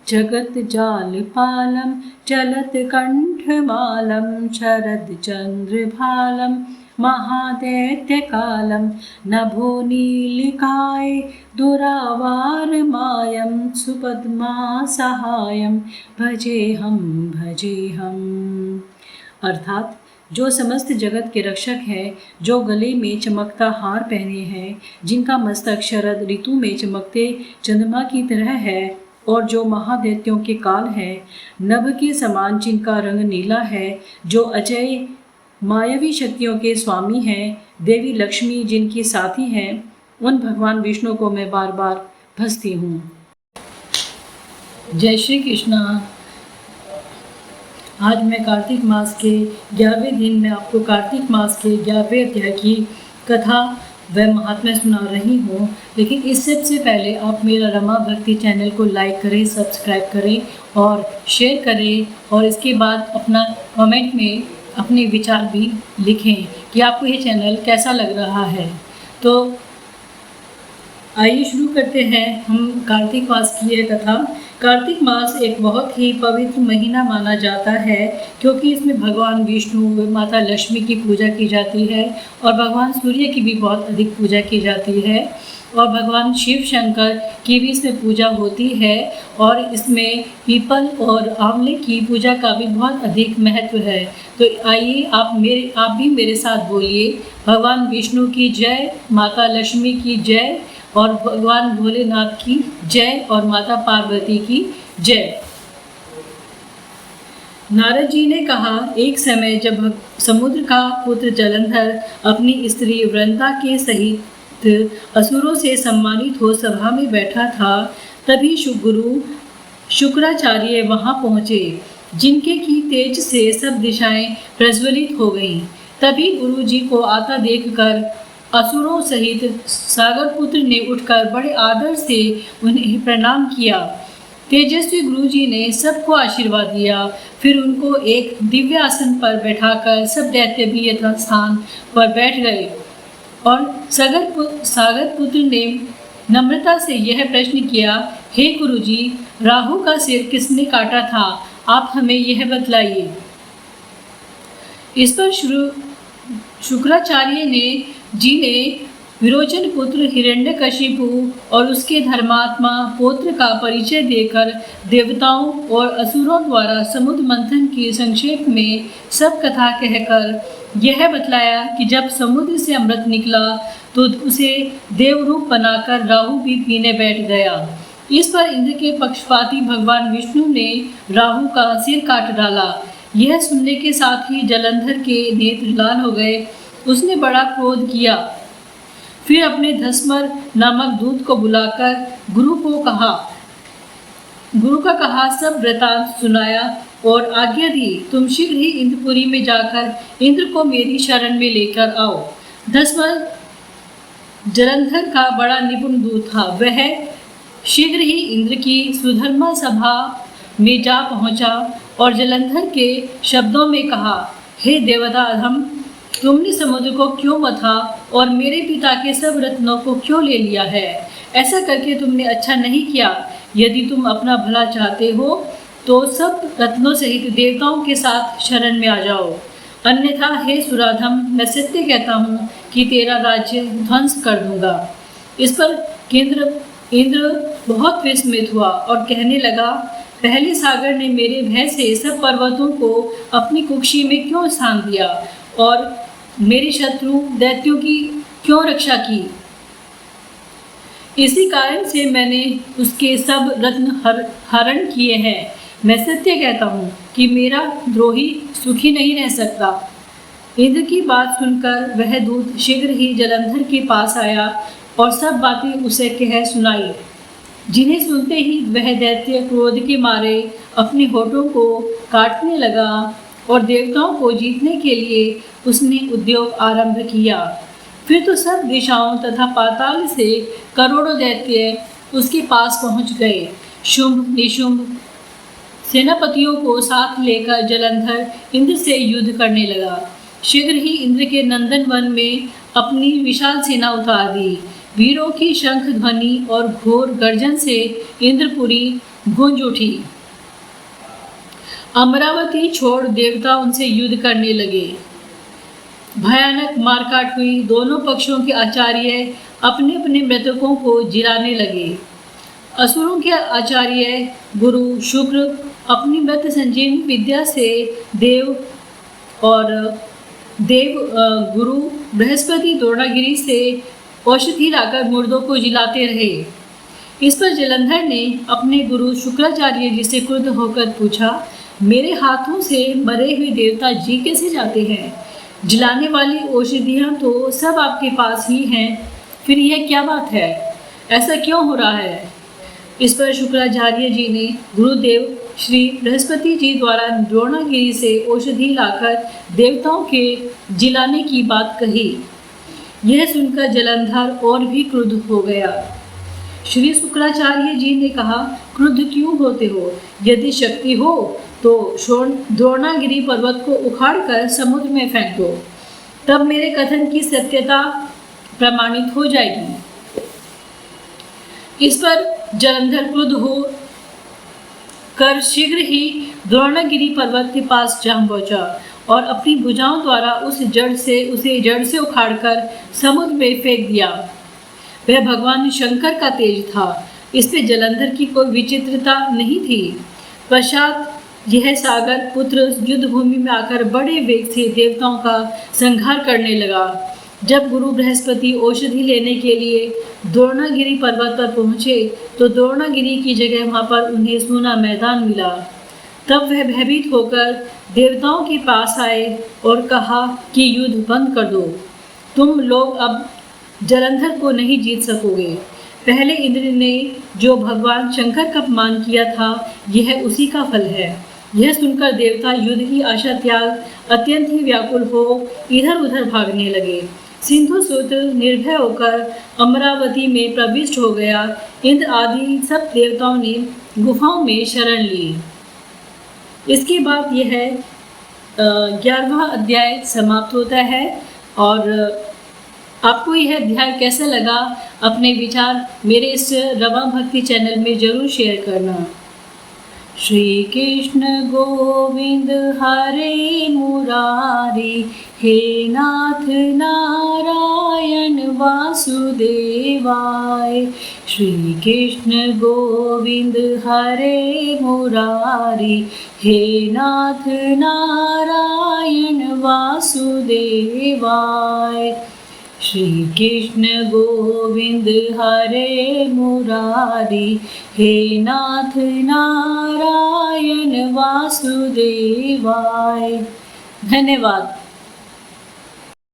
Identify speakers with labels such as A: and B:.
A: जगत जालपालं चलत कंठमालं शरद चंद्रभालं महादैत्यकालं नभो नीलिकाय दुरावार मायं सुपद्मा सहायं भजेहम भजेहम। अर्थात जो समस्त जगत के रक्षक है, जो गले में चमकता हार पहने हैं, जिनका मस्तक शरद ऋतु में चमकते चंद्रमा की तरह है, और जो महादैत्यों के काल है, नभ के समान जिनका रंग नीला है, जो अजय मायावी शक्तियों के स्वामी हैं, देवी लक्ष्मी जिनकी साथी हैं, उन भगवान विष्णु को मैं बार बार भजती हूँ। जय श्री कृष्णा। आज मैं कार्तिक मास के 11वें दिन में आपको कार्तिक मास के 11वें अध्याय की कथा व महात्म्य सुना रही हूँ। लेकिन इस सबसे पहले आप मेरा रमा भक्ति चैनल को लाइक करें, सब्सक्राइब करें और शेयर करें, और इसके बाद अपना कमेंट में अपने विचार भी लिखें कि आपको ये चैनल कैसा लग रहा है। तो आइए शुरू करते हैं हम कार्तिक मास की यह कथा। कार्तिक मास एक बहुत ही पवित्र महीना माना जाता है, क्योंकि इसमें भगवान विष्णु व माता लक्ष्मी की पूजा की जाती है, और भगवान सूर्य की भी बहुत अधिक पूजा की जाती है, और भगवान शिव शंकर की भी इसमें पूजा होती है, और इसमें पीपल और आंवले की पूजा का भी बहुत अधिक महत्व है। तो आइए आप भी मेरे साथ बोलिए, भगवान विष्णु की जय, माता लक्ष्मी की जय, और भगवान भोलेनाथ की जय, और माता पार्वती की जय। नारद जी ने कहा, एक समय जब समुद्र का पुत्र जलंधर अपनी स्त्री वृंदा के सहित असुरों से सम्मानित हो सभा में बैठा था, तभी गुरु शुक्राचार्य वहां पहुँचे, जिनके की तेज से सब दिशाएं प्रज्वलित हो गईं। तभी गुरु जी को आता देखकर असुरों सहित सागर पुत्र ने उठकर बड़े आदर से उन्हें प्रणाम किया। तेजस्वी गुरु जी ने सबको आशीर्वाद दिया, फिर उनको एक दिव्य आसन पर बैठाकर सब दैत्य भी यथास्थान पर बैठ गए, और सागर पुत्र ने नम्रता से यह प्रश्न किया, हे गुरु जी, राहु का सिर किसने काटा था, आप हमें यह बतलाइए। इस पर शुक्राचार्य ने विरोचन पुत्र हिरण्यकशिपु और उसके धर्मात्मा पौत्र का परिचय देकर देवताओं और असुरों द्वारा समुद्र मंथन की संक्षेप में सब कथा कहकर यह बतलाया कि जब समुद्र से अमृत निकला तो उसे देवरूप बनाकर राहु भी पीने बैठ गया। इस पर इंद्र के पक्षपाती भगवान विष्णु ने राहु का सिर काट डाला। यह सुनने के साथ ही जलंधर के नेत्र लाल हो गए। उसने बड़ा क्रोध किया, फिर अपने धस्मर नामक दूत को बुलाकर गुरु का कहा सब वृतांत सुनाया और आज्ञा दी, तुम शीघ्र ही इंद्रपुरी में जाकर इंद्र को मेरी शरण में लेकर आओ। धस्मर जलंधर का बड़ा निपुण दूत था। वह शीघ्र ही इंद्र की सुधर्मा सभा में जा पहुंचा और जलंधर के शब्दों में कहा, हे देवताधम, तुमने समुद्र को क्यों मथा और मेरे पिता के सब रत्नों को क्यों ले लिया है? ऐसा करके तुमने अच्छा नहीं किया। यदि तुम अपना भला चाहते हो तो सब रत्नों सहित देवताओं के साथ शरण में आ जाओ, अन्यथा हे सुराधम, मैं सत्य कहता हूँ कि तेरा राज्य ध्वंस कर दूंगा। इस पर इंद्र बहुत विस्मित हुआ और कहने लगा, पहले सागर ने मेरे भय से सब पर्वतों को अपनी कुक्षी में क्यों स्थान दिया और मेरे शत्रु दैत्यों की क्यों रक्षा की? इसी कारण से मैंने उसके सब रत्न हरण किए हैं। मैं सत्य कहता हूँ कि मेरा द्रोही सुखी नहीं रह सकता। इंद्र की बात सुनकर वह दूत शीघ्र ही जलंधर के पास आया और सब बातें उसे कह सुनाई, जिन्हें सुनते ही वह दैत्य क्रोध के मारे अपने होठों को काटने लगा और देवताओं को जीतने के लिए उसने उद्योग आरंभ किया। फिर तो सब दिशाओं तथा पाताल से करोड़ों दैत्य उसके पास पहुंच गए। शुंभ निशुंभ सेनापतियों को साथ लेकर जलंधर इंद्र से युद्ध करने लगा। शीघ्र ही इंद्र के नंदन वन में अपनी विशाल सेना उतार दी। वीरों की शंख ध्वनि और घोर गर्जन से इंद्रपुरी गूंज उठी। अमरावती छोड़ देवता उनसे युद्ध करने लगे। भयानक मारकाट हुई। दोनों पक्षों के आचार्य अपने अपने मृतकों को जिलाने लगे। असुरों के आचार्य गुरु शुक्र अपनी मृत संजीवनी विद्या से गुरु बृहस्पति द्रोणागिरी से औषधि लाकर मुर्दों को जिलाते रहे। इस पर जलंधर ने अपने गुरु शुक्राचार्य जी से क्रुद्ध होकर पूछा, मेरे हाथों से मरे हुए देवता जी कैसे जाते हैं? जिलाने वाली औषधियाँ तो सब आपके पास ही हैं, फिर यह क्या बात है? ऐसा क्यों हो रहा है? इस पर शुक्राचार्य जी ने गुरुदेव श्री बृहस्पति जी द्वारा द्रोणागिरी से औषधि लाकर देवताओं के जिलाने की बात कही। यह सुनकर जलंधर और भी क्रुद्ध हो गया। श्री शुक्राचार्य जी ने कहा, क्रुद्ध क्यों होते हो? यदि शक्ति हो तो द्रोणागिरी पर्वत को उखाड़कर समुद्र में फेंक दो, तब मेरे कथन की सत्यता प्रमाणित हो जाएगी। इस पर जलंधर क्रुद्ध हो कर शीघ्र ही द्रोणागिरी पर्वत के पास जा पहुंचा और अपनी भुजाओं द्वारा उसे जड़ से उखाड़कर समुद्र में फेंक दिया। वह भगवान शंकर का तेज था। इस पे जलंधर की कोई विचित्रता नहीं थी। पश्चात यह सागर पुत्र युद्ध भूमि में आकर बड़े वेग से देवताओं का संहार करने लगा। जब गुरु बृहस्पति औषधि लेने के लिए द्रोणागिरी पर्वत पर पहुँचे तो द्रोणागिरी की जगह वहाँ पर उन्हें सूना मैदान मिला। तब वह भयभीत होकर देवताओं के पास आए और कहा कि युद्ध बंद कर दो, तुम लोग अब जलंधर को नहीं जीत सकोगे। पहले इंद्र ने जो भगवान शंकर का अपमान किया था, यह उसी का फल है। यह सुनकर देवता युद्ध की आशा त्याग अत्यंत ही व्याकुल हो इधर उधर भागने लगे। सिंधु सूत्र निर्भय होकर अमरावती में प्रविष्ट हो गया। इंद्र आदि सब देवताओं ने गुफाओं में शरण ली। इसके बाद यह 11वां अध्याय समाप्त होता है। और आपको यह अध्याय कैसा लगा, अपने विचार मेरे इस रमा भक्ति चैनल में ज़रूर शेयर करना। श्री कृष्ण गोविंद हरे मुरारी, हे नाथ नारायण वासुदेवाय। श्री कृष्ण गोविंद हरे मुरारी, हे नाथ नारायण वासुदेवाय। श्री कृष्ण गोविंद हरे मुरारी, हे नाथ नारायण वासुदेवाय। धन्यवाद।